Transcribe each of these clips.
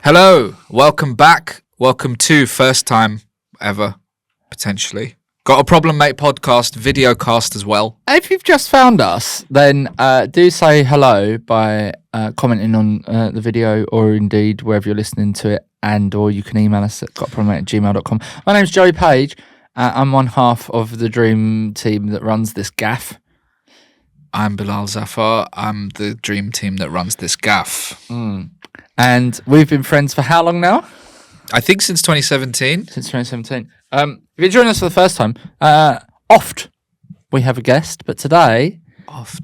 Hello, welcome back. Welcome to first time ever, potentially. Got a Problem Mate podcast, video cast as well. If you've just found us, then do say hello by commenting on the video or indeed wherever you're listening to it, and or you can email us at gotaproblemmate@gmail.com. My name's Joey Page. I'm one half of the dream team that runs this gaff. I'm Bilal Zafar. I'm the dream team that runs this gaff. And we've been friends for how long now? I think since 2017. Since 2017. If you're joining us for the first time, oft we have a guest, but today,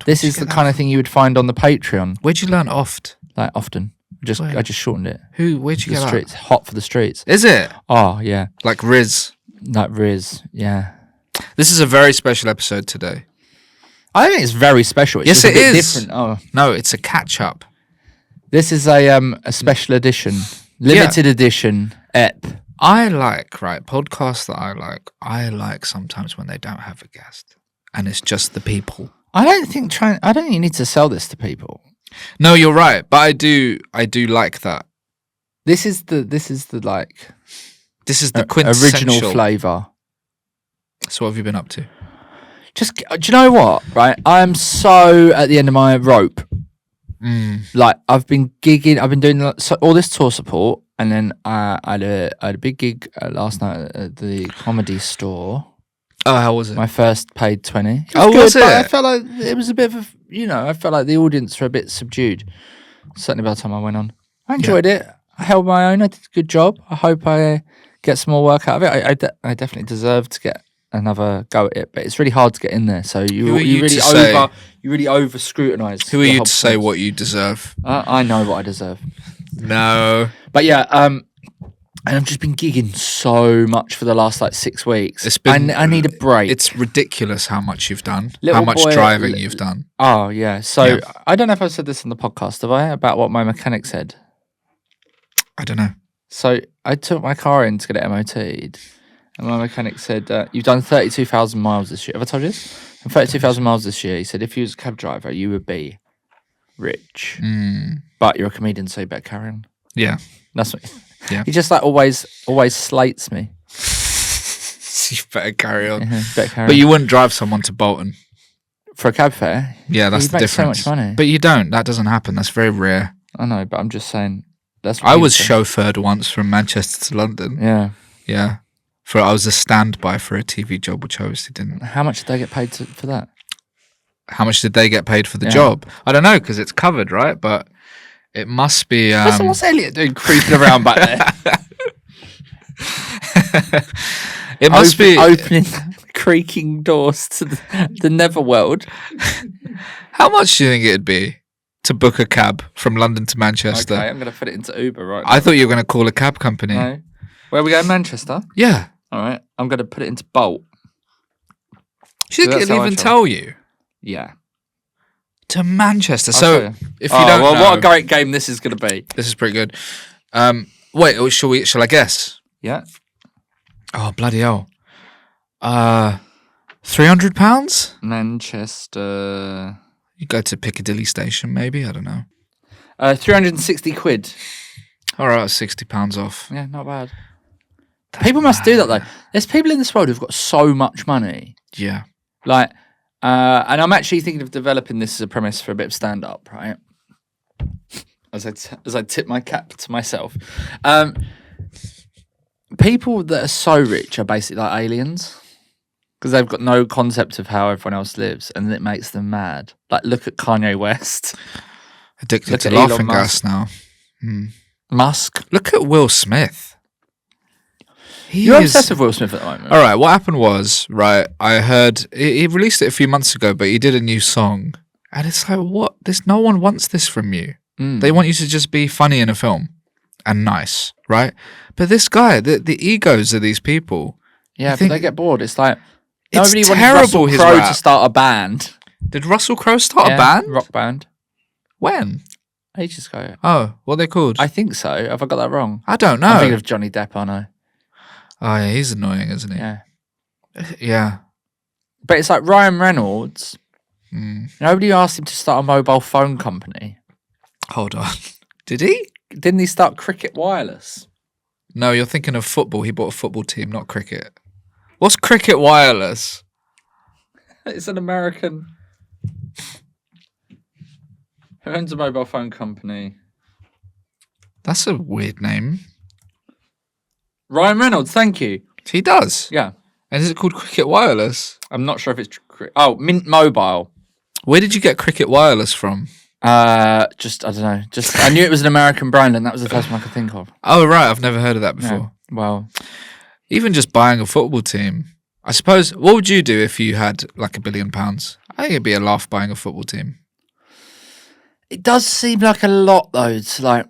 this is the kind of thing you would find on the Patreon. Where'd you learn oft? Like often. I just shortened it. Where'd you get that? Streets. Hot for the streets. Is it? Oh, yeah. Like Riz. Like Riz, yeah. This is a very special episode today. I think it's very special. It's yes, just it a bit is. Different. Oh. No, it's a catch-up. This is a special edition, limited edition EP. Podcasts that I like sometimes when they don't have a guest and it's just the people. I don't think you need to sell this to people. No, you're right, but I do like that. This is the quintessential original flavour. So what have you been up to? Do you know what? Right, I'm so at the end of my rope. Like I've been gigging, I've been doing all this tour support, and then I had a big gig last night at the comedy store. Oh, how was it? My first paid 20. Was it? I felt like it was a bit of I felt like the audience were a bit subdued. Certainly by the time I went on, I enjoyed it. I held my own. I did a good job. I hope I get some more work out of it. I definitely deserve to get another go at it, but it's really hard to get in there. So you really over scrutinize. Who are you to say what you deserve? I know what I deserve. No, but yeah, and I've just been gigging so much for the last 6 weeks. I need a break. It's ridiculous how much you've done, how much driving you've done. Oh yeah. So I don't know if I said this in the podcast, have I? About what my mechanic said. I don't know. So I took my car in to get it MOT'd. And my mechanic said, you've done 32,000 miles this year. Have I told you this? 32,000 miles this year. He said, if you was a cab driver, you would be rich. But you're a comedian, so you better carry on. Yeah. That's what. Yeah. He just always slates me. So you better carry on. Better carry but on. you wouldn't drive someone to Bolton. For a cab fare? Yeah, that's the difference. So much money. But you don't. That doesn't happen. That's very rare. I know, but I'm just saying. That's what I was chauffeured once from Manchester to London. Yeah. Yeah. I was a standby for a TV job, which I obviously didn't. How much did they get paid for that? How much did they get paid for the job? I don't know, because it's covered, right? But it must be... What's Elliot doing creeping around back there? It must be... Opening creaking doors to the netherworld. How much do you think it'd be to book a cab from London to Manchester? Okay, I'm going to put it into Uber right now. I thought you were going to call a cab company. No. Where are we going? Manchester? Yeah. All right. I'm going to put it into Bolt. She didn't even tell you. Yeah. To Manchester. So if you don't know, what a great game this is going to be. This is pretty good. Wait, shall I guess? Yeah. Oh, bloody hell. £300? Manchester. You go to Piccadilly Station, maybe? I don't know. 360 quid. All right, £60 off. Yeah, not bad. People must do that though. There's people in this world who've got so much money. Yeah. And I'm actually thinking of developing this as a premise for a bit of stand-up, right? As I tip my cap to myself. People that are so rich are basically like aliens because they've got no concept of how everyone else lives, and it makes them mad. Like, look at Kanye West. Addicted to laughing gas now. Musk. Look at Will Smith. You're obsessed with Will Smith at the moment. All right, what happened was, right, I heard, he released it a few months ago, but he did a new song. And it's like, what? No one wants this from you. They want you to just be funny in a film and nice, right? But this guy, the egos of these people. Yeah, but they get bored. It's like, it's nobody terrible, wanted Russell Crowe to start a band. Did Russell Crowe start a band? Rock band. When? Ages ago. Oh, what are they called? I think so. Have I got that wrong? I don't know. I'm thinking of Johnny Depp, I know. Oh, yeah, he's annoying, isn't he? Yeah. Yeah. But it's like Ryan Reynolds. Nobody asked him to start a mobile phone company. Hold on. Did he? Didn't he start Cricket Wireless? No, you're thinking of football. He bought a football team, not cricket. What's Cricket Wireless? It's an American. Who owns a mobile phone company? That's a weird name. Ryan Reynolds, thank you. He does. Yeah. And is it called Cricket Wireless? I'm not sure if it's... Mint Mobile. Where did you get Cricket Wireless from? I don't know. I knew it was an American brand, and that was the first one I could think of. Oh, right. I've never heard of that before. Yeah. Well, even just buying a football team. I suppose, what would you do if you had like £1 billion? I think it'd be a laugh buying a football team. It does seem like a lot, though. It's like,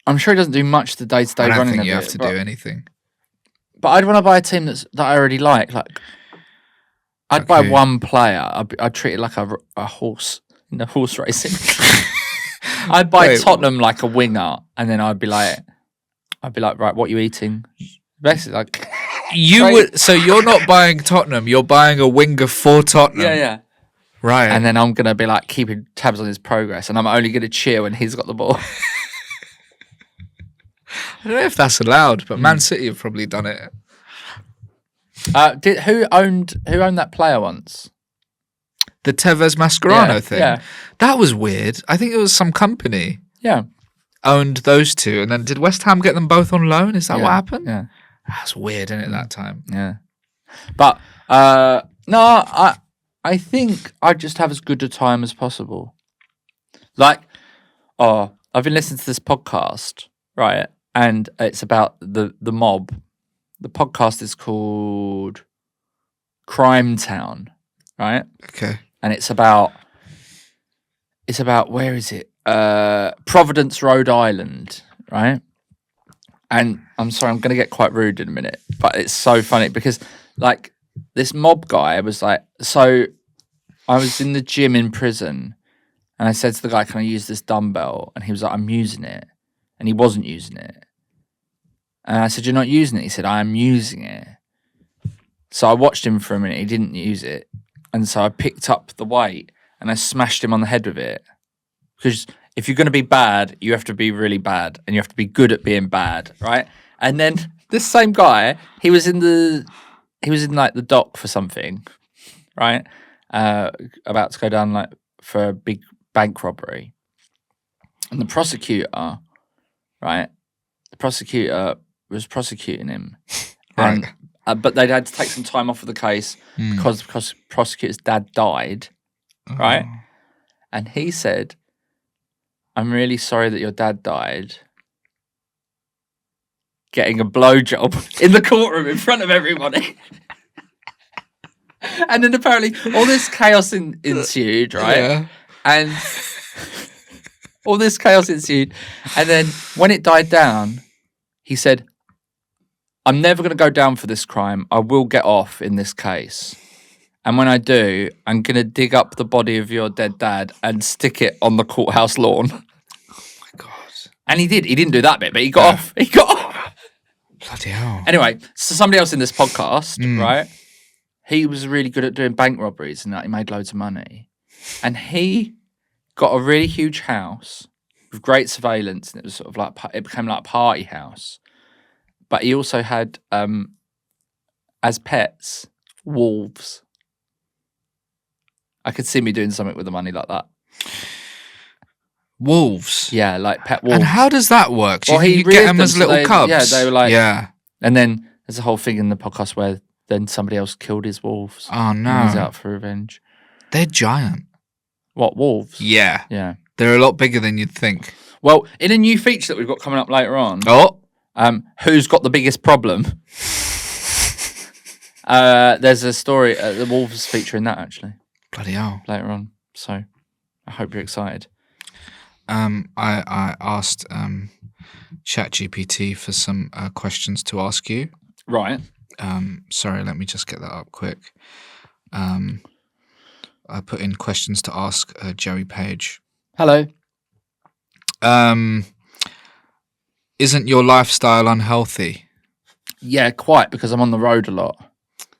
I'm sure it doesn't do much the day-to-day running. I don't think you of have it, to do anything. But I'd want to buy a team that I already like. Like, I'd buy one player. I'd treat it like a horse in the horse racing. I'd buy Tottenham like a winger, and then I'd be like, right, what are you eating? Basically, like So you're not buying Tottenham. You're buying a winger for Tottenham. Yeah. Right. And then I'm gonna be like keeping tabs on his progress, and I'm only gonna cheer when he's got the ball. I don't know if that's allowed, but Man City have probably done it. Who owned that player once? The Tevez Mascherano thing. Yeah. That was weird. I think it was some company. Yeah. Owned those two, and then did West Ham get them both on loan? Is that what happened? Yeah. That's weird, isn't it, that time? Yeah. But no, I think I'd just have as good a time as possible. Like, I've been listening to this podcast, right? And it's about the mob. The podcast is called Crim Town, right? Okay. And it's about where is it? Providence, Rhode Island, right? And I'm sorry, I'm going to get quite rude in a minute, but it's so funny because like this mob guy was like, so I was in the gym in prison and I said to the guy, can I use this dumbbell? And he was like, I'm using it. And he wasn't using it. And I said, you're not using it? He said, I am using it. So I watched him for a minute. He didn't use it. And so I picked up the weight and I smashed him on the head with it. Because if you're going to be bad, you have to be really bad. And you have to be good at being bad, right? And then this same guy, he was in like the dock for something, right? About to go down like for a big bank robbery. And the prosecutor, right? The prosecutor was prosecuting him. Right. And, but they'd had to take some time off of the case because the prosecutor's dad died, right? And he said, I'm really sorry that your dad died. Getting a blowjob in the courtroom in front of everybody. And then apparently all this chaos ensued, right? Yeah. And all this chaos ensued. And then when it died down, he said, I'm never going to go down for this crime. I will get off in this case. And when I do, I'm going to dig up the body of your dead dad and stick it on the courthouse lawn. Oh my God. And he did. He didn't do that bit, but he got off. He got off. Bloody hell. Anyway, so somebody else in this podcast, right? He was really good at doing bank robberies and he made loads of money. And he got a really huge house with great surveillance, and it was sort of like, it became like a party house. But he also had, as pets, wolves. I could see me doing something with the money like that. Wolves? Yeah, like pet wolves. And how does that work? Do Well, you think you get them as little cubs? Yeah, they were like... Yeah. And then there's a whole thing in the podcast where then somebody else killed his wolves. Oh, no. And he's out for revenge. They're giant. What, wolves? Yeah. Yeah. They're a lot bigger than you'd think. Well, in a new feature that we've got coming up later on... Oh. Who's got the biggest problem? There's a story, the wolves feature in that actually. Bloody hell. Later on. So I hope you're excited. I asked ChatGPT for some questions to ask you. Right. Sorry, let me just get that up quick. I put in questions to ask Joey Page. Hello. Isn't your lifestyle unhealthy? Yeah, quite, because I'm on the road a lot.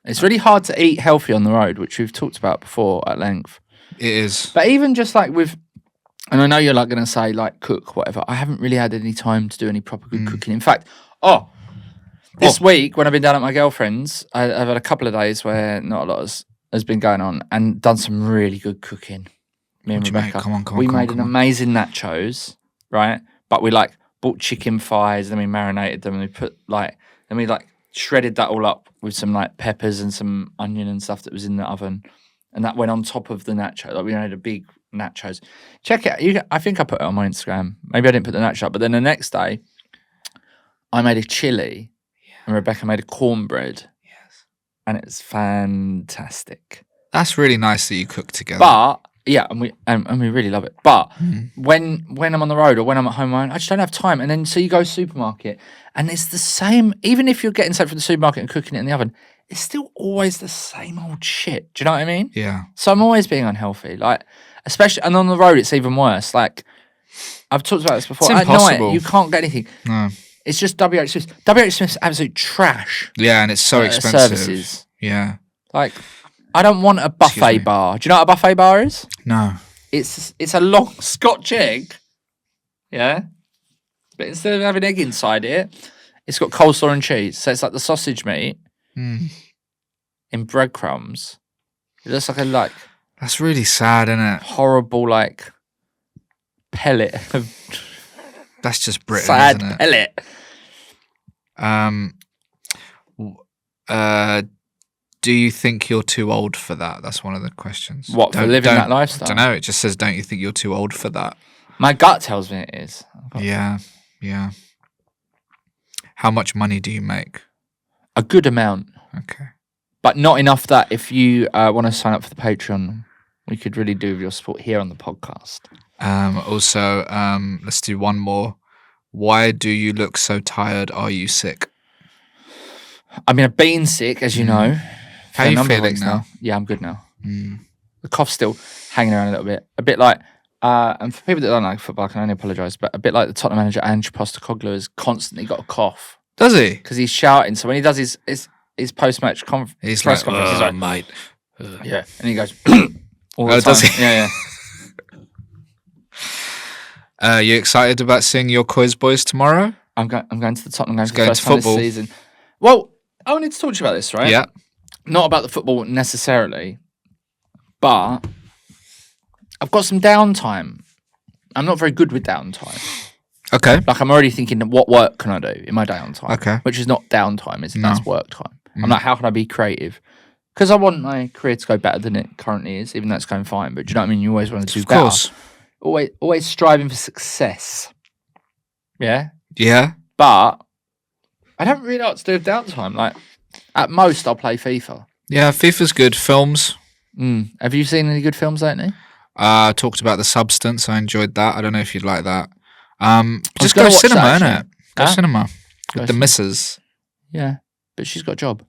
It's really hard to eat healthy on the road, which we've talked about before at length. It is. But even just like with And I know you're like going to say like cook, whatever. I haven't really had any time to do any proper good cooking. In fact, this week when I've been down at my girlfriend's, I've had a couple of days where not a lot has been going on and done some really good cooking. Me and Rebecca. Come on, we made amazing nachos, right? But we like bought chicken thighs, then we marinated them, and we put then we shredded that all up with some like peppers and some onion and stuff that was in the oven, and that went on top of the nacho. Like we made a big nachos. Check it out. I think I put it on my Instagram. Maybe I didn't put the nacho up, but then the next day, I made a chili, and Rebecca made a cornbread. Yes, and it's fantastic. That's really nice that you cook together. But yeah, and we really love it. But when I'm on the road or when I'm at home, I just don't have time. And then so you go to the supermarket, and it's the same. Even if you're getting something from the supermarket and cooking it in the oven, it's still always the same old shit. Do you know what I mean? Yeah. So I'm always being unhealthy. Like, especially, and on the road, it's even worse. Like, I've talked about this before. It's impossible. At night, you can't get anything. No. It's just WH Smith's. WH Smith's absolute trash. Yeah, and it's so expensive. Services. Yeah. Like, I don't want a buffet bar. Do you know what a buffet bar is? No. It's a long Scotch egg. Yeah. But instead of having egg inside it, it's got coleslaw and cheese. So it's like the sausage meat in breadcrumbs. It looks like That's really sad, isn't it? horrible pellet of That's just Britain, sad isn't it? pellet. Do you think you're too old for that? That's one of the questions. What, for living that lifestyle? I don't know. It just says, don't you think you're too old for that? My gut tells me it is. Yeah. How much money do you make? A good amount. Okay. But not enough that if you want to sign up for the Patreon, we could really do with your support here on the podcast. Also, let's do one more. Why do you look so tired? Are you sick? I mean, I've been sick, as you know. How are you feeling now? Yeah, I'm good now. The cough's still hanging around a little bit. A bit like, and for people that don't like football, I can only apologise, but a bit like the Tottenham manager, Ange Postecoglou, has constantly got a cough. Does he? Because he's shouting. So when he does his post-match press conference, he's like, mate. Yeah. And he goes, all the time. Does he? Yeah. You excited about seeing your Quiz Boys tomorrow? I'm going to the Tottenham game for the going first to time this football. season. Well, I wanted to talk to you about this, right? Yeah. Not about the football necessarily, but I've got some downtime. I'm not very good with downtime. Okay. Like, I'm already thinking, what work can I do in my downtime? Okay. Which is not downtime, that's work time. I'm like, how can I be creative? Because I want my career to go better than it currently is, even though it's going fine. But do you know what I mean? You always want to do better. Of course. Always striving for success. Yeah? Yeah. But I don't really know what to do with downtime. Like, at most, I'll play FIFA. Yeah, FIFA's good. Films. Have you seen any good films lately? Talked about The Substance. I enjoyed that. I don't know if you'd like that. Just gonna go watch cinema, that, innit? Go cinema with the cinema. missus. Yeah, but she's got a job.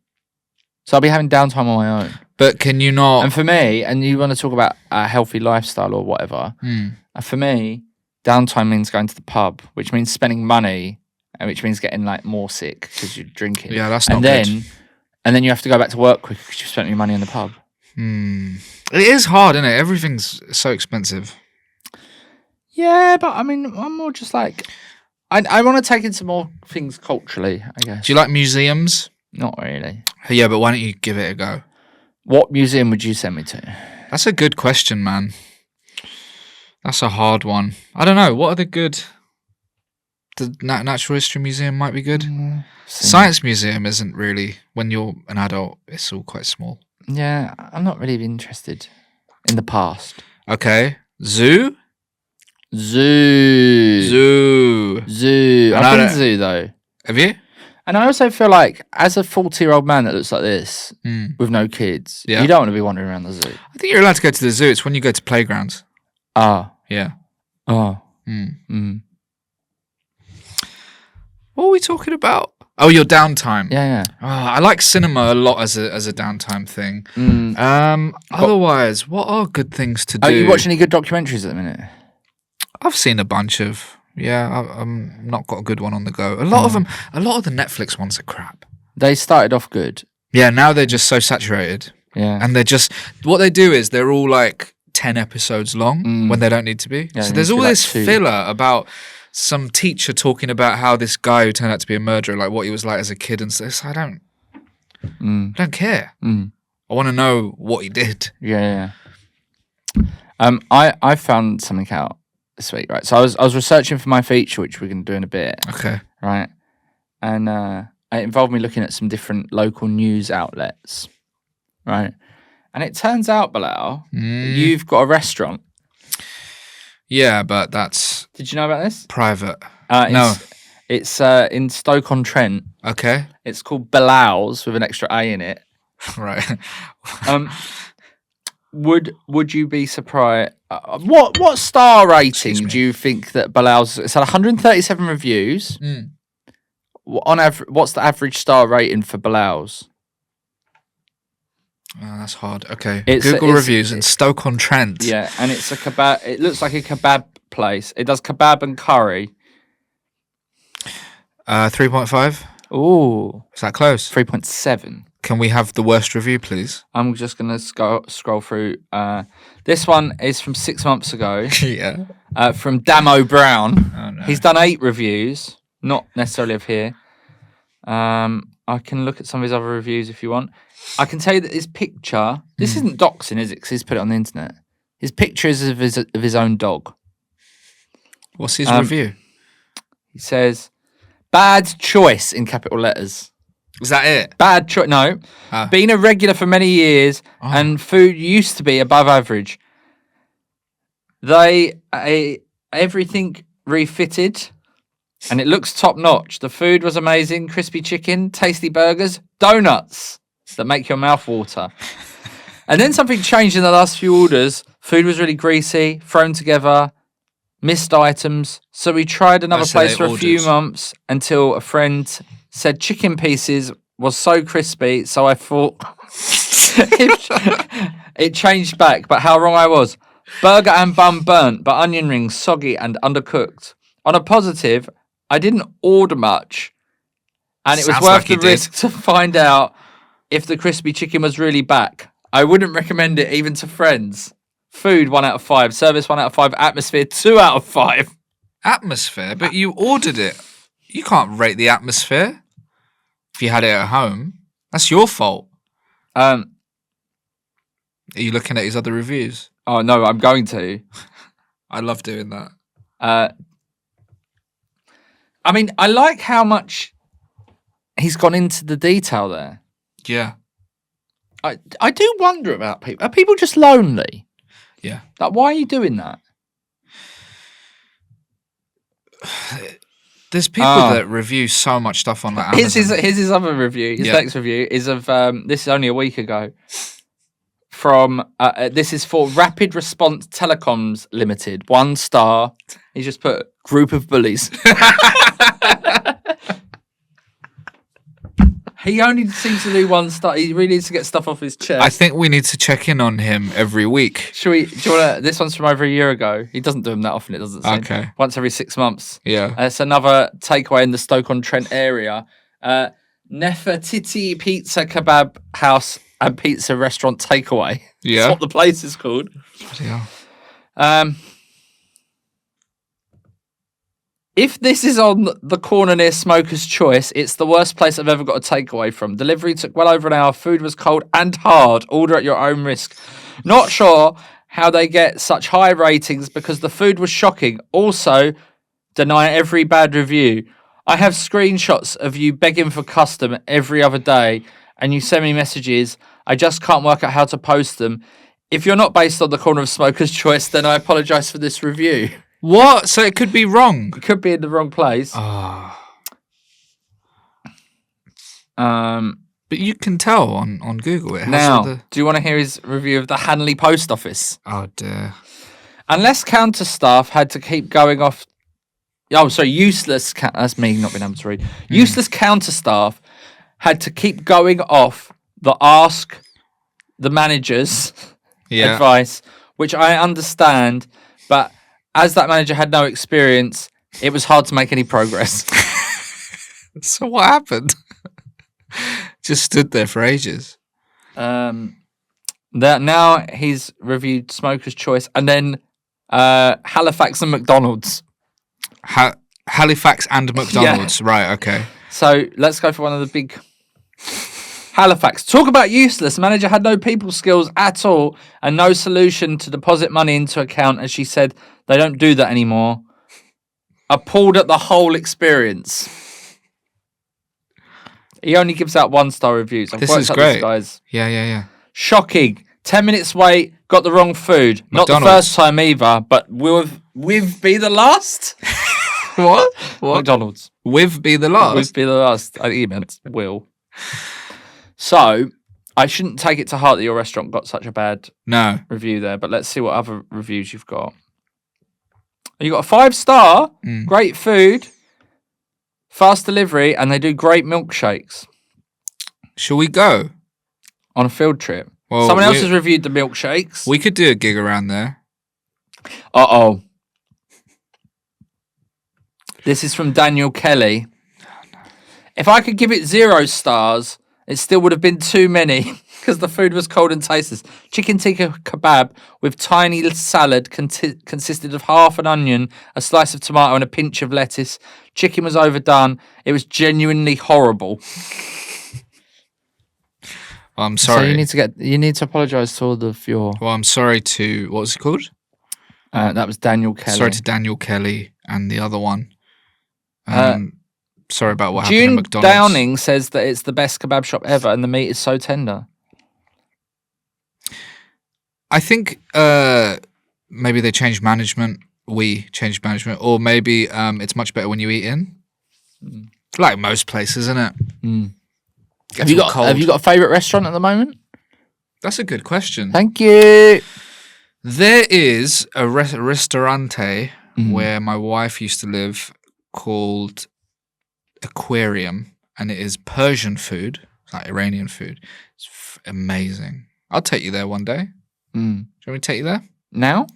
So I'll be having downtime on my own. But can you not... And for me, and you want to talk about a healthy lifestyle or whatever, for me, downtime means going to the pub, which means spending money, and which means getting more sick because you're drinking. Yeah, that's not good. And then you have to go back to work quick because you spent your money in the pub. It is hard, isn't it? Everything's so expensive. Yeah, but I mean, I'm more just like... I want to take in some more things culturally, I guess. Do you like museums? Not really. Yeah, but why don't you give it a go? What museum would you send me to? That's a good question, man. That's a hard one. I don't know. What are the good... The Natural History Museum might be good. Science Museum isn't really... When you're an adult, it's all quite small. Yeah, I'm not really interested in the past. Okay. Zoo. I've been to zoo, though. Have you? And I also feel like, as a 40-year-old man that looks like this, with no kids, you don't want to be wandering around the zoo. I think you're allowed to go to the zoo. It's when you go to playgrounds. Ah. Yeah. Oh. What are we talking about? Oh, your downtime. Yeah. Oh, I like cinema a lot as a downtime thing. Otherwise, what are good things to do? Are you watching any good documentaries at the minute? I've seen a bunch of. Yeah, I'm not got a good one on the go. A lot of them. A lot of the Netflix ones are crap. They started off good. Yeah, now they're just so saturated. Yeah. And they're just... What they do is they're all 10 10 episodes long when they don't need to be. Yeah, so they there's need to all be, like, this 2. filler about some teacher talking about how this guy who turned out to be a murderer, like what he was like as a kid and stuff. I don't care. I want to know what he did. Yeah. I found something out this week, right? So I was researching for my feature, which we're going to do in a bit. Okay. Right. And it involved me looking at some different local news outlets. Right. And it turns out, Bilal, you've got a restaurant. Yeah, but that's... Did you know about this? Private. No. It's in Stoke-on-Trent. Okay. It's called Bilal's with an extra A in it. Right. Would you be surprised? What star rating do you think that Bilal's? It's had 137 reviews. On average, what's the average star rating for Bilal's? Oh, that's hard. Okay. It's Google reviews in Stoke-on-Trent. Yeah, and it's a kebab. It looks like a kebab place. It does kebab and curry. 3.5. Ooh, Is that close? 3.7. Can we have the worst review, please? I'm just gonna scroll through. This one is from 6 months ago. Yeah. From Damo Brown. Oh, no. He's done 8 reviews, not necessarily of here. I can look at some of his other reviews if you want. I can tell you that his picture. This isn't doxing, is it? Because he's put it on the internet. His picture is of his own dog. What's his review? He says, "Bad choice" in capital letters. Is that it? Bad choice. No. Been a regular for many years, and food used to be above average. Everything refitted, and it looks top notch. The food was amazing: crispy chicken, tasty burgers, donuts that make your mouth water. And then something changed in the last few orders. Food was really greasy, thrown together, missed items. So we tried another place for a few months until a friend said chicken pieces was so crispy. So I thought it changed back, but how wrong I was. Burger and bun burnt, but onion rings soggy and undercooked. On a positive, I didn't order much, and it was worth the risk to find out if the crispy chicken was really back. I wouldn't recommend it even to friends. Food 1 out of 5, service 1 out of 5, atmosphere 2 out of 5. Atmosphere? But you ordered it. You can't rate the atmosphere if you had it at home. That's your fault. Are you looking at his other reviews? Oh, no, I'm going to. I love doing that. I mean, I like how much he's gone into the detail there. Yeah. I do wonder about people. Are people just lonely? Yeah. Like, why are you doing that? There's people that review so much stuff on like Amazon. Here's his other review. His next review is of this is only a week ago. From this is for Rapid Response Telecoms Limited. 1 star. He's just put group of bullies. He only seems to do 1 star. He really needs to get stuff off his chest. I think we need to check in on him every week. Do you want to? This one's from over a year ago. He doesn't do them that often. It doesn't seem. Okay. Once every 6 months. Yeah. It's another takeaway in the Stoke-on-Trent area. Nefertiti Pizza Kebab House and Pizza Restaurant Takeaway. Yeah. That's what the place is called. Yeah. If this is on the corner near Smoker's Choice, it's the worst place I've ever got a takeaway from. Delivery took well over an hour. Food was cold and hard. Order at your own risk. Not sure how they get such high ratings because the food was shocking. Also, deny every bad review. I have screenshots of you begging for custom every other day, and you send me messages. I just can't work out how to post them. If you're not based on the corner of Smoker's Choice, then I apologise for this review. What? So it could be wrong? It could be in the wrong place. Oh. But you can tell on Google. It has now, do you want to hear his review of the Hanley Post Office? Oh, dear. Unless counter staff had to keep going off... Oh, sorry, useless... That's me not being able to read. Useless counter staff had to keep going off the ask the managers advice, which I understand, but as that manager had no experience, it was hard to make any progress. So what happened? Just stood there for ages. Now, Now he's reviewed Smoker's Choice and then Halifax and McDonald's. Halifax and McDonald's. Yeah. Right, okay. So let's go for one of the big... Halifax. Talk about useless. Manager had no people skills at all and no solution to deposit money into account. As she said, they don't do that anymore. Appalled at the whole experience. He only gives out 1-star reviews. This is great. Guys. Yeah. Shocking. 10 minutes wait, got the wrong food. McDonald's. Not the first time either, but will be the last? What? McDonald's. With be the last? With be the last. I think he meant will. So, I shouldn't take it to heart that your restaurant got such a bad review there, but let's see what other reviews you've got. You got a 5-star, great food, fast delivery, and they do great milkshakes. Shall we go? On a field trip. Well, someone else has reviewed the milkshakes. We could do a gig around there. Uh-oh. This is from Daniel Kelly. If I could give it 0 stars, it still would have been too many because the food was cold and tasteless. Chicken tikka kebab with tiny salad consisted of half an onion, a slice of tomato and a pinch of lettuce. Chicken was overdone. It was genuinely horrible. Well, I'm sorry. So you need to apologise to all of your... Well, I'm sorry to... What was it called? That was Daniel Kelly. Sorry to Daniel Kelly and the other one. Sorry about what happened at McDonald's. June Downing says that it's the best kebab shop ever and the meat is so tender. I think maybe they changed management. We changed management. Or maybe it's much better when you eat in. Like most places, isn't it? Have you got a favourite restaurant at the moment? That's a good question. Thank you. There is a ristorante where my wife used to live called Aquarium, and it is Persian food, like Iranian food. It's amazing. I'll take you there one day. Do you want me to take you there? Now?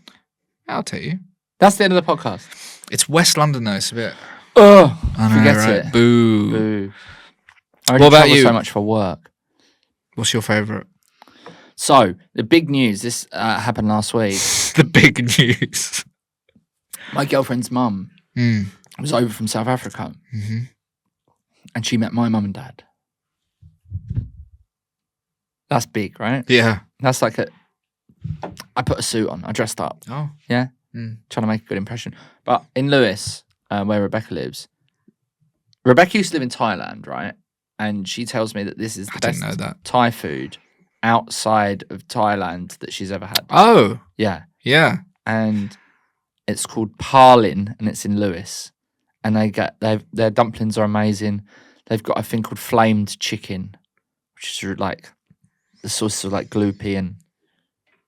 I'll take you. That's the end of the podcast. It's West London though, it's a bit... Oh, forget it. Boo. What about you? So much for work. What's your favourite? So, the big news, this happened last week. The big news. My girlfriend's mum was over from South Africa. And she met my mum and dad. That's big, right? Yeah. That's like I put a suit on. I dressed up. Oh. Yeah? Trying to make a good impression. But in Lewis, where Rebecca lives, Rebecca used to live in Thailand, right? And she tells me that this is the best Thai food outside of Thailand that she's ever had. Oh. Yeah. Yeah. And it's called Parlin, and it's in Lewis. And their dumplings are amazing. They've got a thing called flamed chicken, which is like the sauce is like gloopy. And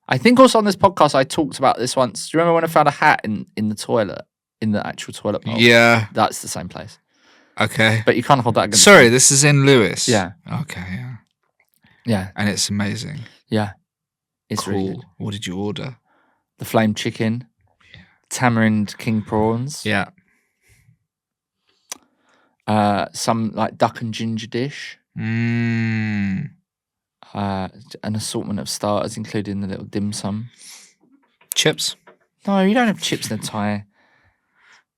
I think also on this podcast I talked about this once. Do you remember when I found a hat in the toilet, in the actual toilet bowl? Yeah, that's the same place. Okay, but you can't hold that against. Sorry, this is in Lewis. Yeah. Okay. Yeah. And it's amazing. Yeah, it's cool. Really good. What did you order? The flamed chicken, tamarind king prawns. Yeah. Some like duck and ginger dish. An assortment of starters, including the little dim sum. Chips? No, you don't have chips in a Thai.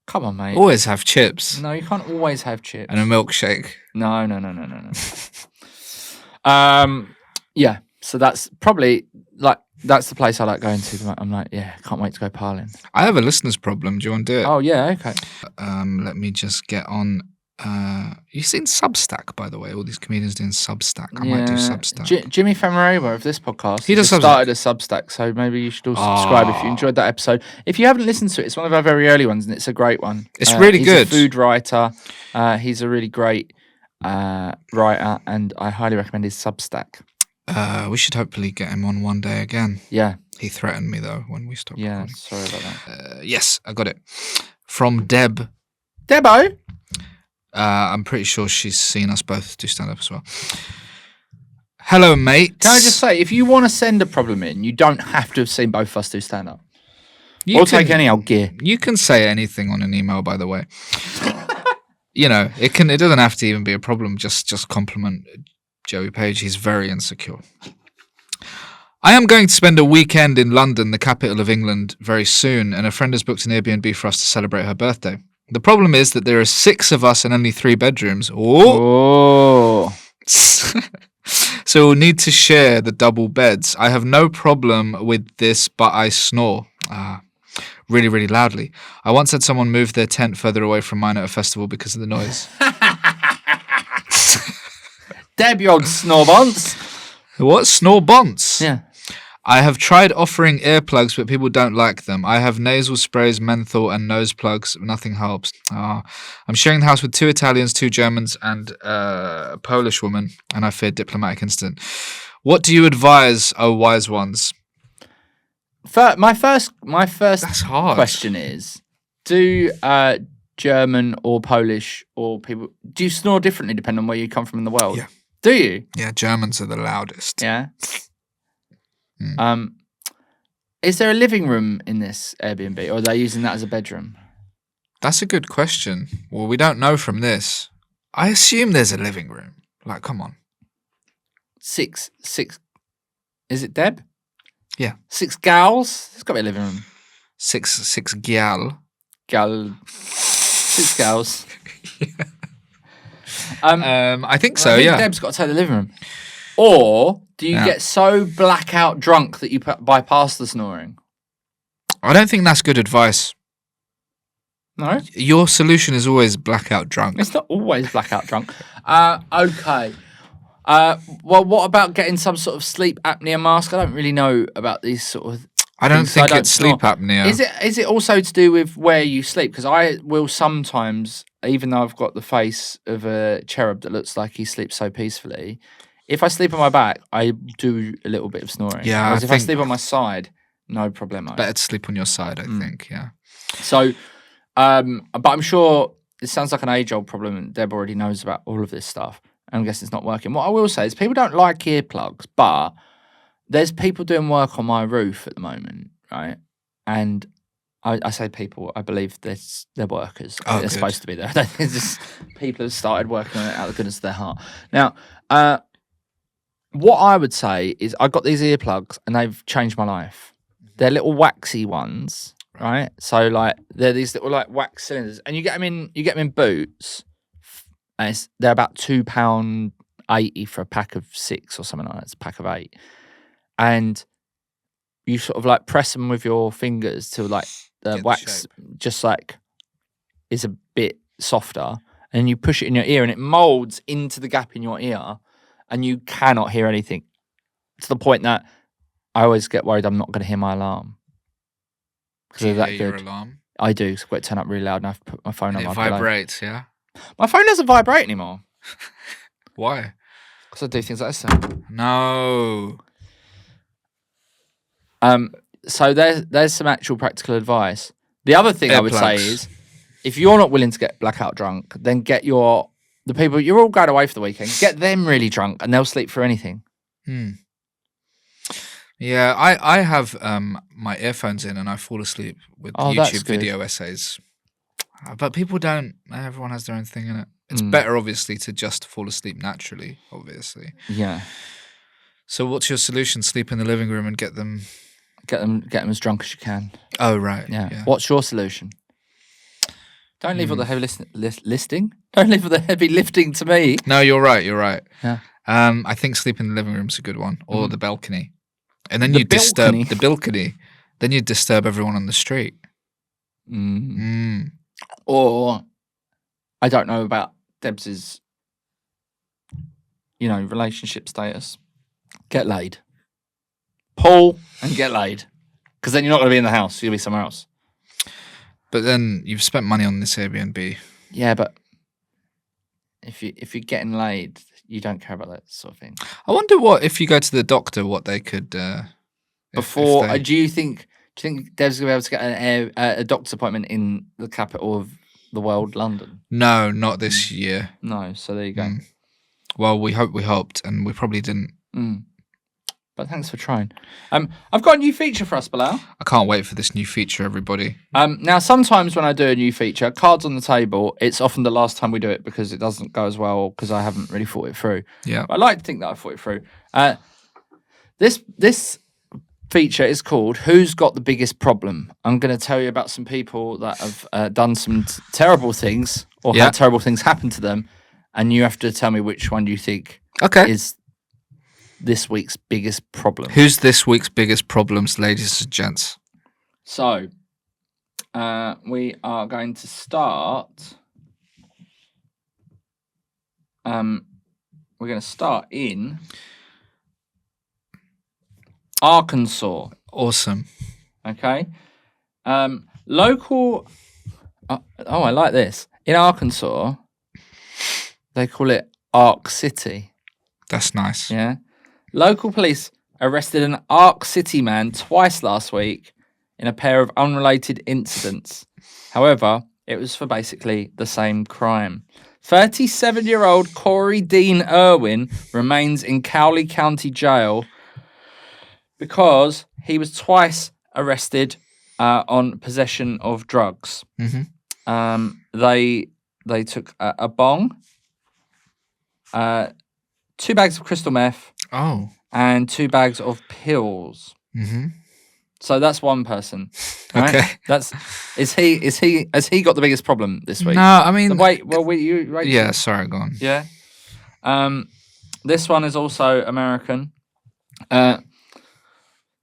Come on, mate. Always have chips. No, you can't always have chips. And a milkshake. No. Yeah. So that's probably that's the place I like going to. I'm like, yeah, can't wait to go Parlin. I have a listener's problem. Do you want to do it? Oh yeah, okay. Let me just get on. You've seen Substack, by the way. All these comedians doing Substack. I might do Substack. Jimmy Famurewa of this podcast. He does started a Substack, so maybe you should all subscribe if you enjoyed that episode. If you haven't listened to it, it's one of our very early ones, and it's a great one. It's really good. He's a food writer. He's a really great writer, and I highly recommend his Substack. We should hopefully get him on one day again. Yeah. He threatened me though when we stopped. Yeah, recording. Sorry about that. Yes, I got it from Deb. Debo. I'm pretty sure she's seen us both do stand up as well. Hello, mate. Can I just say, if you want to send a problem in, you don't have to have seen both of us do stand up. Or take any old gear. You can say anything on an email, by the way. You know, it doesn't have to even be a problem. Just compliment Joey Page. He's very insecure. I am going to spend a weekend in London, the capital of England, very soon, and a friend has booked an Airbnb for us to celebrate her birthday. The problem is that there are 6 of us and only 3 bedrooms. Oh. So we'll need to share the double beds. I have no problem with this, but I snore. Really, really loudly. I once had someone move their tent further away from mine at a festival because of the noise. Deb, you old snorbonts. What? Snorbonts? Yeah. I have tried offering earplugs, but people don't like them. I have nasal sprays, menthol, and nose plugs. Nothing helps. I'm sharing the house with 2 Italians, 2 Germans, and a Polish woman, and I fear diplomatic incident. What do you advise, oh wise ones? My first That's hard. question is: do German or Polish or people do you snore differently depending on where you come from in the world? Yeah. Do you? Yeah, Germans are the loudest. Yeah. Is there a living room in this Airbnb, or are they using that as a bedroom? That's a good question. Well, we don't know from this. I assume there's a living room. Like, come on. 6. Is it Deb? Yeah. 6 gals? There's got to be a living room. 6 gal. 6 gals. I think so, I think yeah. Deb's got to take the living room. Or do you get so blackout drunk that you bypass the snoring? I don't think that's good advice. No? Your solution is always blackout drunk. It's not always blackout drunk. Okay. Well, what about getting some sort of sleep apnea mask? I don't really know about these sort of I don't things, think it's sleep apnea. Is it also to do with where you sleep? Because I will sometimes, even though I've got the face of a cherub that looks like he sleeps so peacefully, if I sleep on my back, I do a little bit of snoring. Yeah, whereas if I sleep on my side, no problemo. Better to sleep on your side, I think, yeah. So, but I'm sure it sounds like an age-old problem, and Deb already knows about all of this stuff. And I guess it's not working. What I will say is people don't like earplugs, but there's people doing work on my roof at the moment, right? And I say people, I believe they're workers. They're supposed to be there. It's just people have started working on it out of the goodness of their heart. Now, what I would say is I got these earplugs and they've changed my life. They're little waxy ones, right? So like they're these little like wax cylinders, and you get them in Boots, and they're about £2.80 for a pack of 6 or something like that. It's a pack of 8, and you sort of like press them with your fingers till like the wax just like is a bit softer, and you push it in your ear and it molds into the gap in your ear. And you cannot hear anything, to the point that I always get worried I'm not going to hear my alarm. Do you hear your alarm? I do. So I've got to turn up really loud and I have to put my phone on. It vibrates, yeah? My phone doesn't vibrate anymore. Why? Because I do things like this. No. So there's some actual practical advice. The other thing I would say is, if you're not willing to get blackout drunk, then get the people, you're all going away for the weekend, get them really drunk and they'll sleep through anything. Yeah, I have my earphones in and I fall asleep with YouTube video essays. But people don't. Everyone has their own thing in it. It's better, obviously, to just fall asleep naturally, obviously. Yeah. So what's your solution? Sleep in the living room and get them as drunk as you can. Oh, right. Yeah. What's your solution? Don't leave all the heavy listing. Don't leave all the heavy lifting to me. No, you're right. Yeah. I think sleep in the living room's a good one, or the balcony, and then you disturb the balcony. Then you disturb everyone on the street. Or I don't know about Debs's, relationship status. Get laid. Pull and get laid, because then you're not going to be in the house. You'll be somewhere else. But then you've spent money on this Airbnb. Yeah, but if you're getting laid, you don't care about that sort of thing. I wonder if you go to the doctor, what they could do you think Dev's gonna be able to get a doctor's appointment in the capital of the world, London? No, not this year. No, so there you go. Well, we hoped, and we probably didn't. But thanks for trying. I've got a new feature for us, Bilal. I can't wait for this new feature, everybody. Now, sometimes when I do a new feature, cards on the table, it's often the last time we do it because it doesn't go as well because I haven't really thought it through. Yeah. But I like to think that I thought it through. This feature is called Who's Got the Biggest Problem? I'm going to tell you about some people that have done some terrible things or had terrible things happen to them, and you have to tell me which one you think is this week's biggest problem. Who's this week's biggest problems, ladies and gents? So, we are going to start. We're going to start in Arkansas. Awesome. Okay. Local. I like this. In Arkansas, they call it Ark City. That's nice. Yeah. Local police arrested an Ark City man twice last week in a pair of unrelated incidents. However, it was for basically the same crime. 37-year-old Corey Dean Irwin remains in Cowley County Jail because he was twice arrested on possession of drugs. Mm-hmm. They took a bong, 2 bags of crystal meth, and 2 bags of pills. Mm-hmm. So that's one person. Right? Okay. Has he got the biggest problem this week? No, I mean, wait. Sorry, go on. Yeah. This one is also American.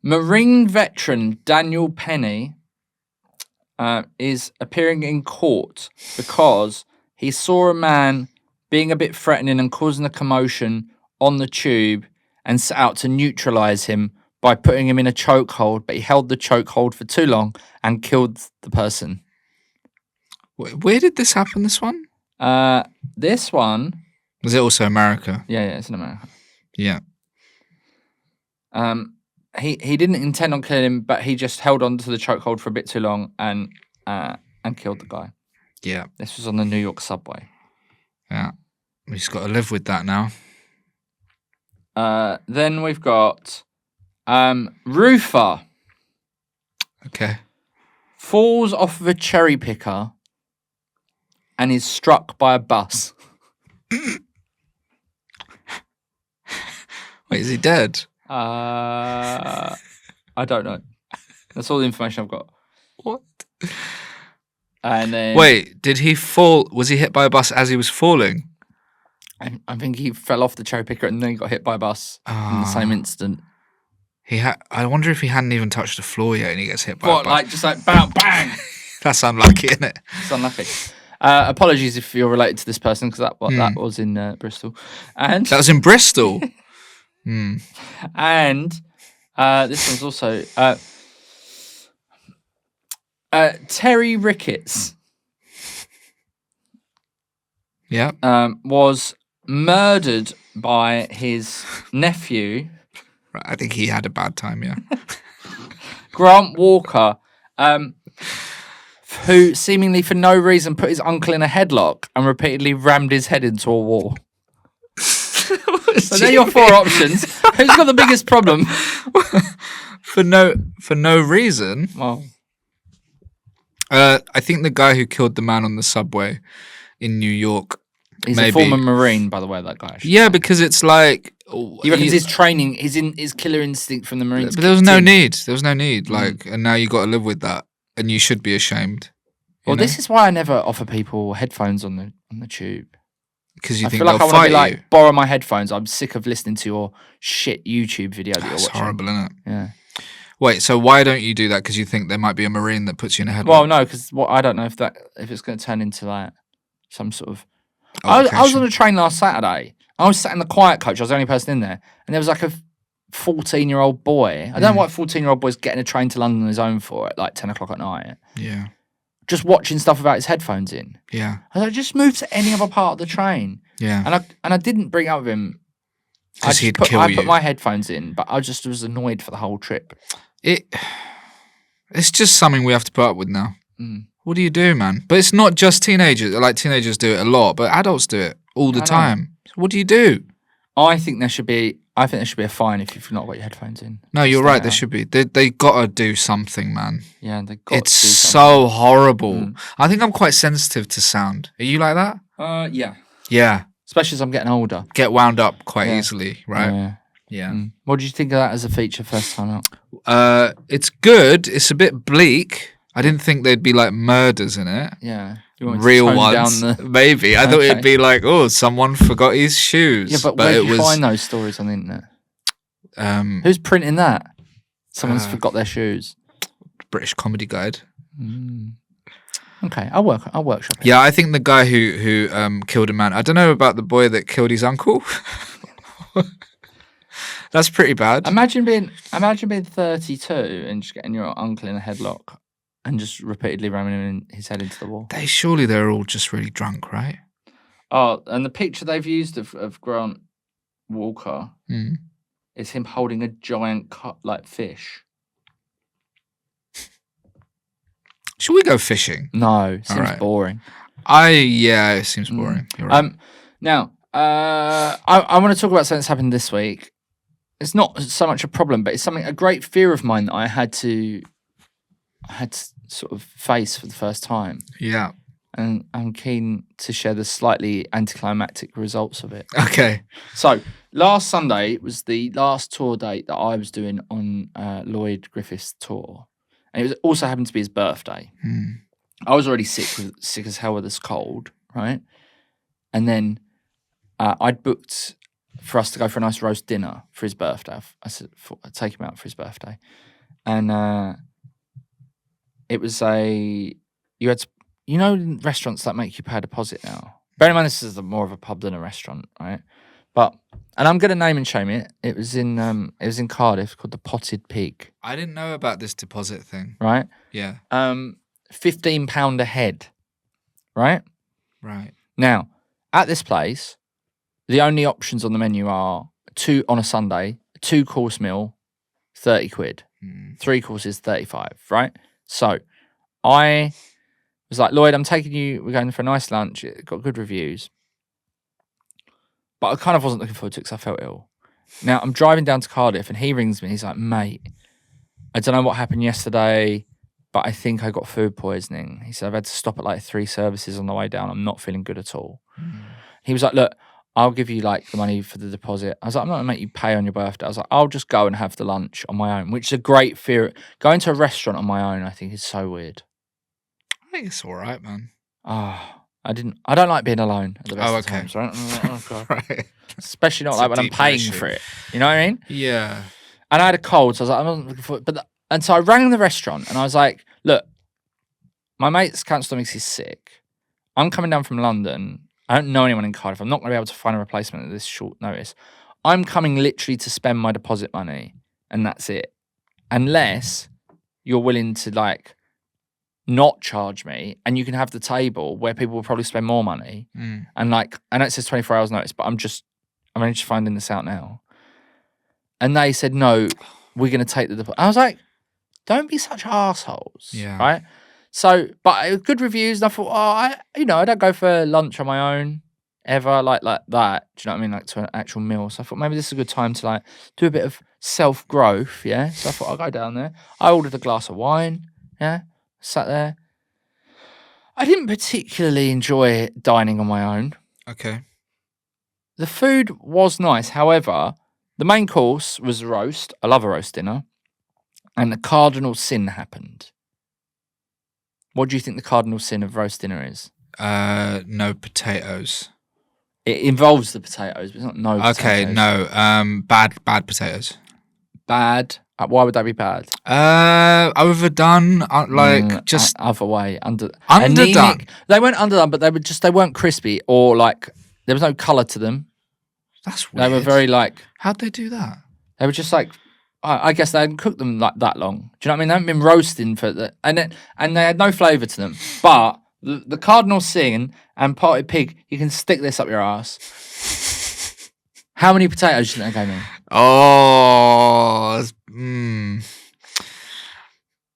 Marine veteran Daniel Penny is appearing in court because he saw a man being a bit threatening and causing a commotion on the tube and set out to neutralise him by putting him in a chokehold, but he held the chokehold for too long and killed the person. Where did this happen, this one? This one... Was it also America? Yeah, it's in America. Yeah. He didn't intend on killing him, but he just held on to the chokehold for a bit too long and killed the guy. Yeah. This was on the New York subway. Yeah. We just got to live with that now. Then we've got Roofer. Okay. Falls off of a cherry picker and is struck by a bus. Wait, is he dead? I don't know. That's all the information I've got. What? And then... Wait, did he fall? Was he hit by a bus as he was falling? I think he fell off the cherry picker and then he got hit by a bus in the same instant. I wonder if he hadn't even touched the floor yet and he gets hit by a bus. Like, just like, bang, bang! That's unlucky, isn't it? It's unlucky. Apologies if you're related to this person, because that was in Bristol. And that was in Bristol? And this one's also... Terry Ricketts. Yeah. Was murdered by his nephew. Right, I think he had a bad time, yeah. Grant Walker, who seemingly for no reason put his uncle in a headlock and repeatedly rammed his head into a wall. So there are your 4 options. Who's got the biggest problem? For no reason? Well, I think the guy who killed the man on the subway in New York. He's a former Marine, by the way, that guy. Yeah, because it's like... You reckon his training, his killer instinct from the Marines... But there was no need. There was no need. Like, and now you got to live with that. And you should be ashamed. Well, this is why I never offer people headphones on the tube. Because you think feel like they'll I want to be fight you. like, borrow my headphones. I'm sick of listening to your shit YouTube video that you're watching. That's horrible, isn't it? Yeah. Wait, so why don't you do that? Because you think there might be a Marine that puts you in a headlock? Well, no, because I don't know if it's going to turn into like some sort of... I was on a train last Saturday. I was sat in the quiet coach. I was the only person in there. And there was like a 14-year-old boy. I don't know what 14-year-old boy's getting a train to London on his own for at like 10 o'clock at night. Yeah. Just watching stuff without his headphones in. Yeah. I was like, just move to any other part of the train. Yeah. And I didn't bring it up with him. Because he'd kill you. I put my headphones in, but I just was annoyed for the whole trip. It's just something we have to put up with now. What do you do, man? But it's not just teenagers. Like, teenagers do it a lot, but adults do it all the time. So what do you do? I think there should be a fine if you've not got your headphones in. No, you're right. There should be. They got to do something, man. Yeah, they got. It's so horrible. I think I'm quite sensitive to sound. Are you like that? Yeah. Yeah. Especially as I'm getting older. Get wound up quite easily, right? Yeah. What did you think of that as a feature first time out? It's good. It's a bit bleak. I didn't think there'd be like murders in it. Yeah. You want me to Real tone ones. down the... Maybe. I thought it'd be like, oh, someone forgot his shoes. Yeah, but where do you find those stories on the internet? Who's printing that? Someone's forgot their shoes. British Comedy Guide. Okay, I'll workshop it. Yeah, I think the guy who killed a man. I don't know about the boy that killed his uncle. That's pretty bad. Imagine being 32 and just getting your uncle in a headlock and just repeatedly ramming his head into the wall. They're all just really drunk, right? Oh, and the picture they've used of Grant Walker is him holding a giant fish. Should we go fishing? No, seems boring. It seems boring. You're right. Now, I want to talk about something that's happened this week. It's not so much a problem, but it's a great fear of mine that I had to sort of face for the first time. Yeah. And I'm keen to share the slightly anticlimactic results of it. Okay. So, last Sunday was the last tour date that I was doing on Lloyd Griffith's tour. And it was also happened to be his birthday. I was already sick as hell with this cold, right? And then I'd booked for us to go for a nice roast dinner for his birthday. I said I'd take him out for his birthday. And it was restaurants that make you pay a deposit now. Bear in mind, this is more of a pub than a restaurant, right? And I'm gonna name and shame it. It was in Cardiff, called the Potted Pig. I didn't know about this deposit thing. Right? Yeah. £15 a head. Right? Right. Now, at this place, the only options on the menu are on a Sunday, 2-course meal, 30 quid. 3 courses, 35, right? So I was like, Lloyd, I'm taking you, we're going for a nice lunch. It got good reviews. But I kind of wasn't looking forward to it because I felt ill. Now, I'm driving down to Cardiff and he rings me. He's like, mate, I don't know what happened yesterday, but I think I got food poisoning. He said, I've had to stop at like 3 services on the way down. I'm not feeling good at all. He was like, look, I'll give you like the money for the deposit. I was like, I'm not going to make you pay on your birthday. I was like, I'll just go and have the lunch on my own, which is a great fear. Going to a restaurant on my own, I think, is so weird. I think it's all right, man. I don't like being alone at the best of times, right? Oh, God. Right. Especially not like when I'm paying for it. You know what I mean? Yeah. And I had a cold, so I was like, I'm not looking for it. And so I rang the restaurant and I was like, look, my mate's cancer stomach is sick. I'm coming down from London. I don't know anyone in Cardiff. I'm not going to be able to find a replacement at this short notice. I'm coming literally to spend my deposit money and that's it. Unless you're willing to like not charge me and you can have the table where people will probably spend more money. And like, I know it says 24 hours notice, but I'm only just finding this out now. And they said, no, we're going to take the deposit. I was like, don't be such assholes. Yeah. Right? So, but good reviews. And I thought, I don't go for lunch on my own ever like that. Do you know what I mean? Like to an actual meal. So I thought maybe this is a good time to like do a bit of self-growth. Yeah. So I thought I'll go down there. I ordered a glass of wine. Yeah. Sat there. I didn't particularly enjoy dining on my own. Okay. The food was nice. However, the main course was a roast. I love a roast dinner. And the cardinal sin happened. What do you think the cardinal sin of roast dinner is? No potatoes. It involves the potatoes, but it's not no potatoes. Okay, no. Bad potatoes. Bad? Why would that be bad? Overdone. Just other way. Underdone. Anemic. They weren't underdone, but they weren't crispy or like there was no colour to them. That's weird. They were very like. How'd they do that? They were just like. I guess they hadn't cooked them like that long. Do you know what I mean? They hadn't been roasting for that, and they had no flavour to them. But the cardinal sin and potted pig, you can stick this up your ass. How many potatoes do you think they gave me? Oh,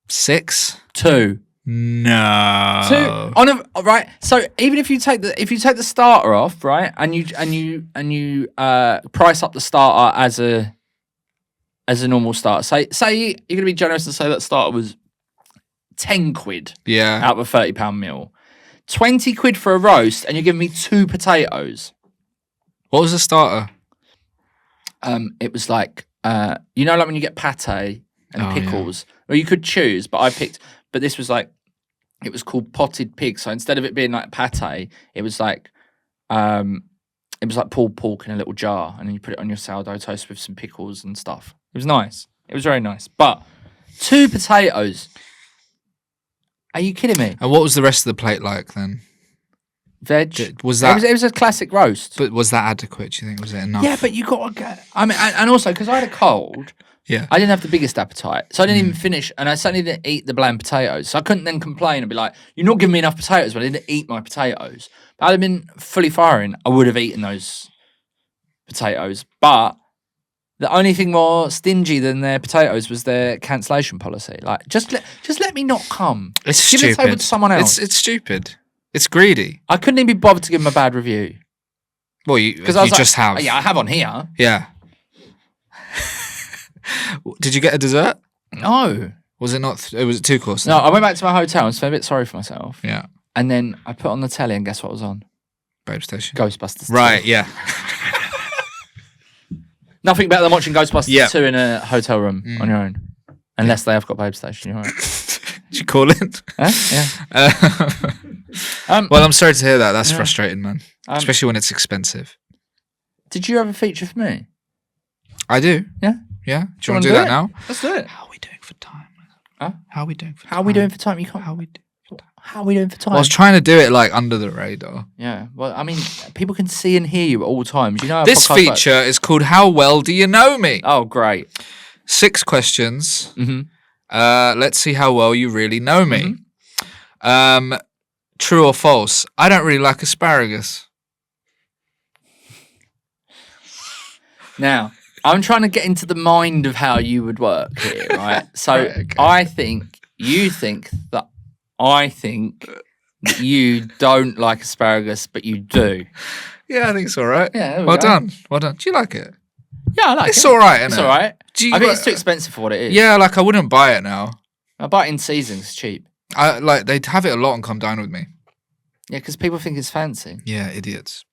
6. 2. No. 2 right. So even if you take the starter off, right, and you price up the starter as a normal starter. Say you're gonna be generous and say that starter was 10 quid. Yeah. Out of a £30 meal. 20 quid for a roast, and you're giving me 2 potatoes. What was the starter? It was like, you know, like when you get pate and pickles, well, you could choose, but this was like, it was called potted pig. So instead of it being like pate, it was like pulled pork in a little jar, and then you put it on your sourdough toast with some pickles and stuff. It was nice. It was very nice. But 2 potatoes. Are you kidding me? And what was the rest of the plate like then? Veg. Was that? It was a classic roast. But was that adequate? Do you think? Was it enough? Yeah, but you got to get. I mean, and also because I had a cold. Yeah. I didn't have the biggest appetite, so I didn't even finish, and I certainly didn't eat the bland potatoes. So I couldn't then complain and be like, "You're not giving me enough potatoes," but I didn't eat my potatoes. But I'd have been fully firing. I would have eaten those potatoes, but the only thing more stingy than their potatoes was their cancellation policy. Like, just let me not come. It's Give stupid. the table to someone else. It's stupid. It's greedy. I couldn't even be bothered to give them a bad review. Well, you just have. Yeah, I have on here. Yeah. Did you get a dessert? No. Was it not? It was 2 course. No, I went back to my hotel and felt a bit sorry for myself. Yeah. And then I put on the telly, and guess what was on? Babe Station. Ghostbusters 2. Right. Yeah. Nothing better than watching Ghostbusters 2 in a hotel room on your own. Unless they have got Babe Station. You're right. Did you call in? Yeah. Well, I'm sorry to hear that. That's frustrating, man. Especially when it's expensive. Did you have a feature for me? I do. Yeah. Yeah. Do you want to do that now? Let's do it. How are we doing for time? Huh? How are we doing for time? How are we doing for time? You can't. How are we doing for time? Well, I was trying to do it like under the radar. Yeah. Well, I mean, people can see and hear you at all times. You know how This podcast feature is called How Well Do You Know Me? Oh, great. 6 questions. Mm-hmm. Let's see how well you really know me. True or false? I don't really like asparagus. Now, I'm trying to get into the mind of how you would work here, right? So Right, okay. I think you think that you don't like asparagus, but you do. Yeah, I think it's all right. Yeah, there we Well go. done. Well done. Do you like it? Yeah, I like It's it. all right, isn't It's it? all right. Do you, I think it's too expensive for what it is. Yeah, like I wouldn't buy it now. I buy it in season. It's cheap. They'd have it a lot and come dine with me. Yeah, because people think it's fancy. Yeah, idiots.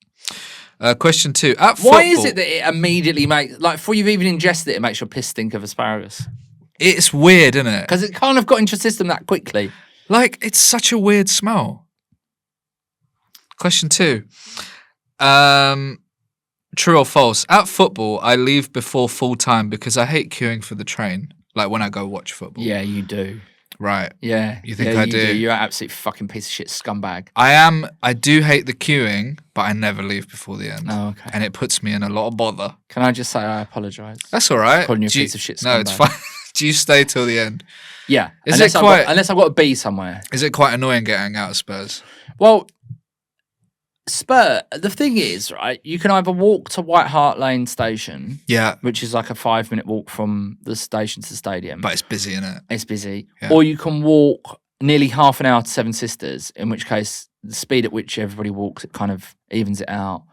Question 2. At football, Why is it that it immediately makes, like, before you've even ingested it, it makes your piss stink of asparagus? it's weird, isn't it? Because it kind of got into your system that quickly. Like, it's such a weird smell. Question 2. True or false? At football, I leave before full time because I hate queuing for the train. Like when I go watch football. Yeah, you do. Right. Yeah. You think I do? You're an absolute fucking piece of shit scumbag. I do hate the queuing, but I never leave before the end. Oh, okay. And it puts me in a lot of bother. Can I just say I apologise? That's all right. Calling you a piece of shit No, it's scumbag. fine. Do you stay till the end? Yeah. Is unless it I've quite- got, unless I've got to be somewhere. Is it quite annoying getting out of Spurs? Well, the thing is, right, you can either walk to White Hart Lane station, Yeah. which is like a 5-minute walk from the station to the stadium. But it's busy, isn't it? It's busy. Yeah. Or you can walk nearly half an hour to Seven Sisters, in which case the speed at which everybody walks, it kind of evens it out.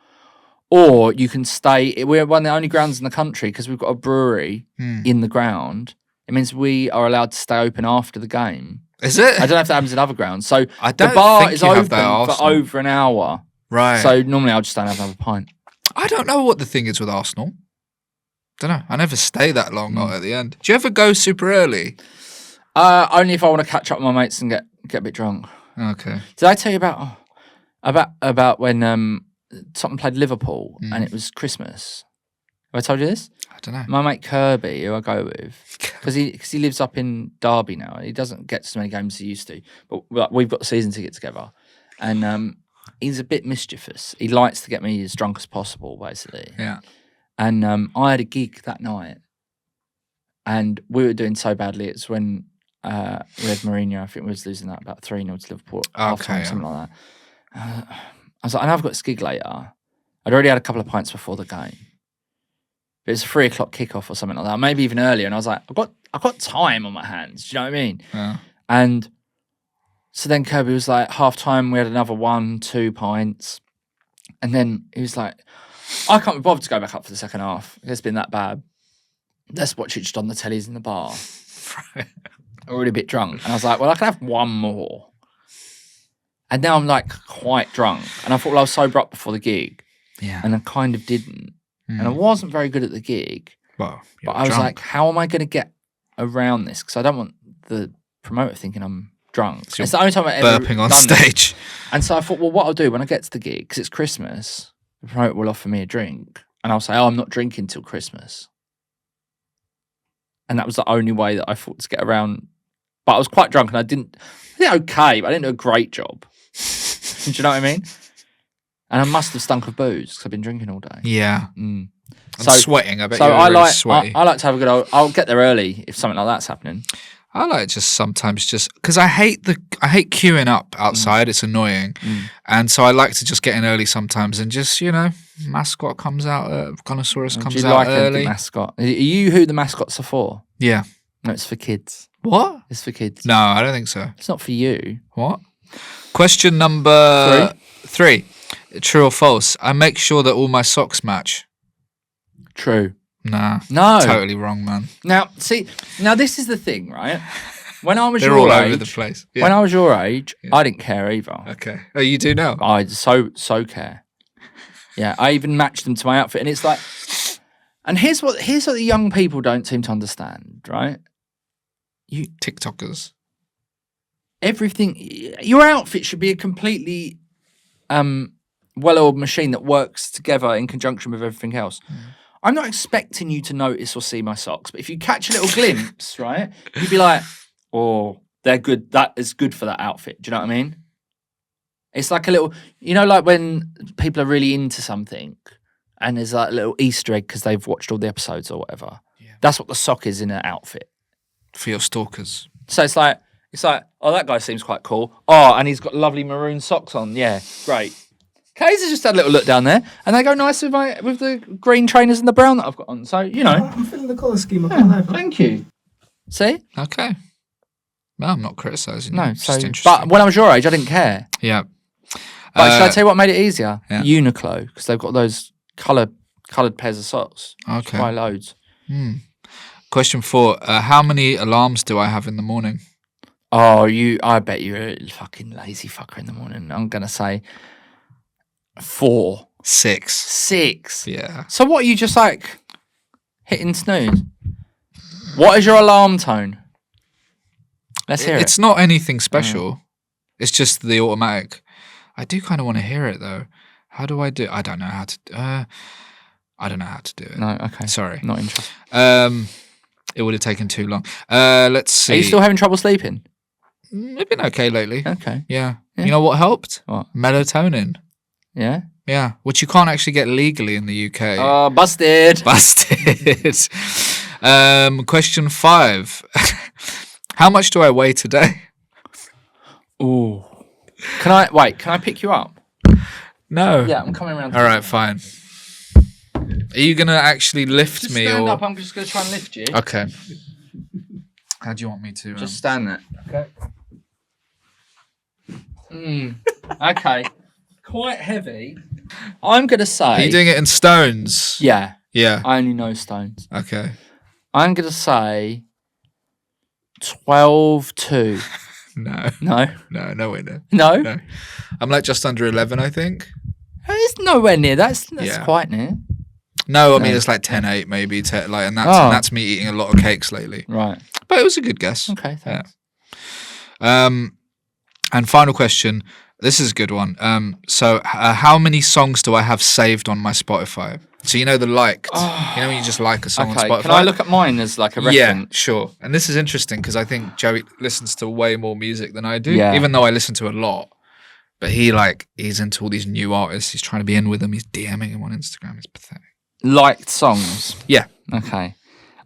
Or you can stay. We're one of the only grounds in the country because we've got a brewery in the ground. It means we are allowed to stay open after the game. Is it? I don't know if that happens in other grounds. So I the don't bar think is you have open that at for Arsenal. over an hour. Right. So normally I'll just stand and have another pint. I don't know what the thing is with Arsenal. Don't know. I never stay that long at the end. Do you ever go super early? Only if I want to catch up with my mates and get a bit drunk. Okay. Did I tell you about when Tottenham played Liverpool and it was Christmas? Have I told you this? I don't know. My mate Kirby, who I go with, because he lives up in Derby now. He doesn't get to so many games as he used to, but we've got the season ticket together, and he's a bit mischievous. He likes to get me as drunk as possible, basically. Yeah. And I had a gig that night, and we were doing so badly. It's when we had Mourinho. I think we was losing that about 3-0 to Liverpool. Okay, Something like that. I was like, I know I've got a gig later. I'd already had a couple of pints before the game. But it's a 3 o'clock kickoff or something like that, maybe even earlier. And I was like, I've got time on my hands. Do you know what I mean? Yeah. And so then Kirby was like, half time, we had another 1-2 pints. And then he was like, I can't be bothered to go back up for the second half. It's been that bad. Let's watch it just on the tellies in the bar. Already a bit drunk. And I was like, well, I can have one more. And now I'm like quite drunk. And I thought, well, I was sober up before the gig. Yeah. And I kind of didn't. and I wasn't very good at the gig. Well, but I was like, how am I going to get around this? Because I don't want the promoter thinking I'm drunk. So it's the only time I ever burping on done stage. This. And so I thought, well, what I'll do when I get to the gig, because it's Christmas, the promoter will offer me a drink, and I'll say, oh, I'm not drinking till Christmas. And that was the only way that I thought to get around. But I was quite drunk, and I did okay, but I didn't do a great job. Do you know what I mean? And I must have stunk of booze because I've been drinking all day. Yeah. Mm. So sweating. I bet so you're I really sweaty. I like to have a good old. I'll get there early if something like that's happening. I like just sometimes just because I hate queuing up outside. It's annoying, and so I like to just get in early sometimes and just Mascot comes out, Connosaurus comes out early. Mascot. Are you who the mascots are for? Yeah. No, it's for kids. What? It's for kids. No, I don't think so. It's not for you. What? Question number 3. True or false? I make sure that all my socks match. True. Nah. No. Totally wrong, man. Now, see, this is the thing, right? When I was They're your all age, over the place. Yeah. When I was your age, I didn't care either. Okay. Oh, you do now? I so care. Yeah, I even matched them to my outfit, and it's like, and here's what the young people don't seem to understand, right? You TikTokers. Everything, your outfit should be a completely well-oiled machine that works together in conjunction with everything else. I'm not expecting you to notice or see my socks, but if you catch a little glimpse, right, you'd be like, oh, they're good. That is good for that outfit. Do you know what I mean? It's like a little, like when people are really into something and there's like a little Easter egg because they've watched all the episodes or whatever. Yeah. That's what the sock is in an outfit. For your stalkers. So it's like, oh, that guy seems quite cool. Oh, and he's got lovely maroon socks on. Yeah, great. Kay's just had a little look down there, and they go nice with the green trainers and the brown that I've got on. So, I'm feeling the colour scheme. I can't lie. Thank you. See? Okay. No, I'm not criticising. No, just interesting. But when I was your age, I didn't care. Yeah. But should I tell you what made it easier? Yeah. Uniqlo, because they've got those coloured pairs of socks. Okay. Buy loads. Question 4. How many alarms do I have in the morning? Oh, I bet you're a fucking lazy fucker in the morning. I'm going to say 4. 6. 6? Yeah. So what, are you just like hitting snooze? What is your alarm tone? Let's hear it. It's not anything special. It's just the automatic. I do kind of want to hear it though. How do I do it? I don't know how to do it. No, okay. Sorry. Not interested. It would have taken too long. Let's see. Are you still having trouble sleeping? I've been okay lately. Okay. Yeah. You know what helped? What? Melatonin. Yeah? Yeah. Which you can't actually get legally in the UK. Oh, busted. Busted. Question 5. How much do I weigh today? Ooh. Can I pick you up? No. Yeah, I'm coming around. All right, fine. Are you going to actually lift Just me? stand or... up, I'm just going to try and lift you. Okay. How do you want me to? Just stand there. Okay. Okay. Quite heavy. I'm going to say... Are you doing it in stones? Yeah. Yeah. I only know stones. Okay. I'm going to say 12'2". No. No? No, nowhere near. No? No. I'm like just under 11, I think. It's nowhere near. That's Yeah. quite near. No, I mean, it's like 10.8 maybe. And that's me eating a lot of cakes lately. Right. But it was a good guess. Okay, thanks. Yeah. And final question. This is a good one. So how many songs do I have saved on my Spotify? So you know the liked. You know when you just like a song on Spotify? Can I look at mine as like a reference? Yeah, sure. And this is interesting because I think Joey listens to way more music than I do. Yeah. Even though I listen to a lot. But he's into all these new artists. He's trying to be in with them. He's DMing him on Instagram. It's pathetic. Liked songs? Yeah. Okay.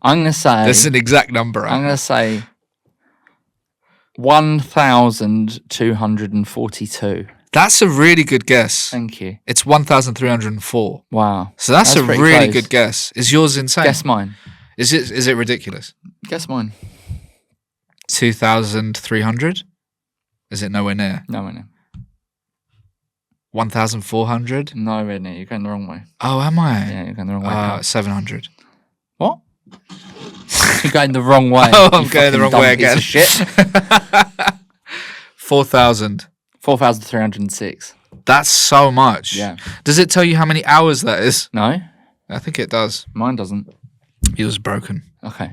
I'm going to say... This is an exact number. I'm going to say 1,242. That's a really good guess. Thank you. It's 1,304. Wow. So that's a pretty really close. good guess. Is yours insane? Guess mine. Is it ridiculous? Guess mine. 2,300? Is it nowhere near? Nowhere near. 1,400? Nowhere near. You're going the wrong way. Oh, am I? Yeah, you're going the wrong way. pal. 700. What? You're going the wrong way. Oh, I'm you going the fucking wrong dumb way piece again. of shit. 4,000. 4,306. That's so much. Yeah. Does it tell you how many hours that is? No. I think it does. Mine doesn't. Yours is broken. Okay.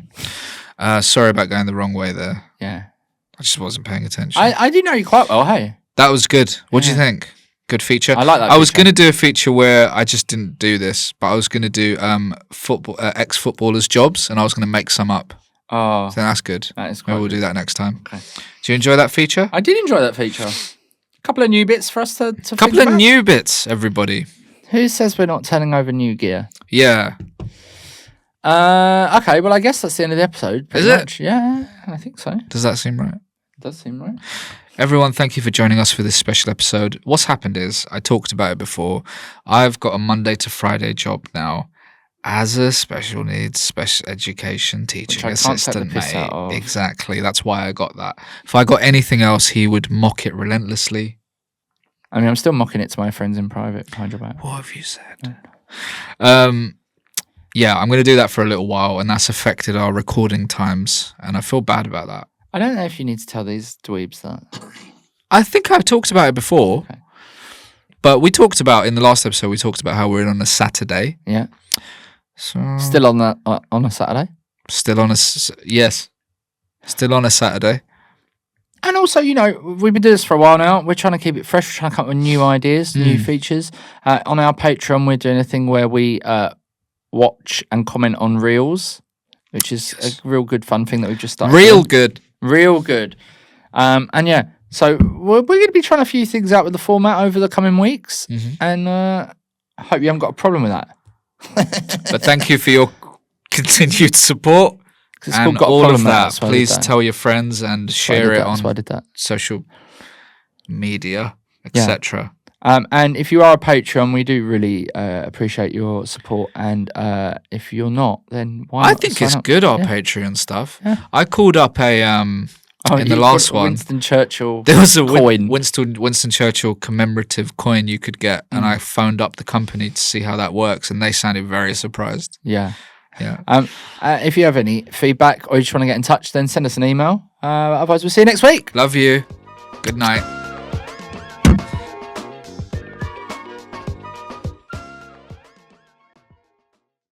Sorry about going the wrong way there. Yeah. I just wasn't paying attention. I do know you quite well, hey? That was good. What do you think? Good feature? I like that I was feature. going to do a feature where I just didn't do this, but I was going to do ex-footballers' jobs, and I was going to make some up. Oh. So that's good. That is quite Maybe we'll good. do that next time. Okay. Do you enjoy that feature? I did enjoy that feature. A couple of new bits for us to think Couple of about. new bits, everybody. Who says we're not turning over new gear? Yeah. Okay, well, I guess that's the end of the episode. Is pretty it? much. Yeah, I think so. Does that seem right? Does seem right. Everyone, thank you for joining us for this special episode. What's happened is, I talked about it before, I've got a Monday to Friday job now as a special needs, special education teaching Which I can't take the assistant, piss mate. out of. Exactly. That's why I got that. If I got anything else, he would mock it relentlessly. I mean, I'm still mocking it to my friends in private behind your back. What have you said? Yeah, I'm going to do that for a little while, and that's affected our recording times, and I feel bad about that. I don't know if you need to tell these dweebs that. I think I've talked about it before, Okay. but we talked about, in the last episode, we talked about how we're in on a Saturday. Yeah. So Still on that on a Saturday. Still on a Saturday. And also, you know, we've been doing this for a while now. We're trying to keep it fresh. We're trying to come up with new ideas, new features. On our Patreon, we're doing a thing where we watch and comment on reels, which is a real good fun thing that we've just started. Real doing. good. Real good. And yeah, so we're going to be trying a few things out with the format over the coming weeks. And I hope you haven't got a problem with that. But thank you for your continued support. It's And got a all problem of with that, that's why I did please that. tell your friends and That's why I share did it that. That's why I on did that. social media, Yeah. etc. And if you are a Patreon, we do really appreciate your support. And if you're not, then why I not think sign it's up? good, our Yeah. Patreon stuff. Yeah. I called up a in the you last put one. Winston Churchill There was a coin. Winston Churchill commemorative coin you could get, and I phoned up the company to see how that works, and they sounded very surprised. Yeah. Yeah. If you have any feedback or you just want to get in touch, then send us an email. Otherwise, we'll see you next week. Love you. Good night.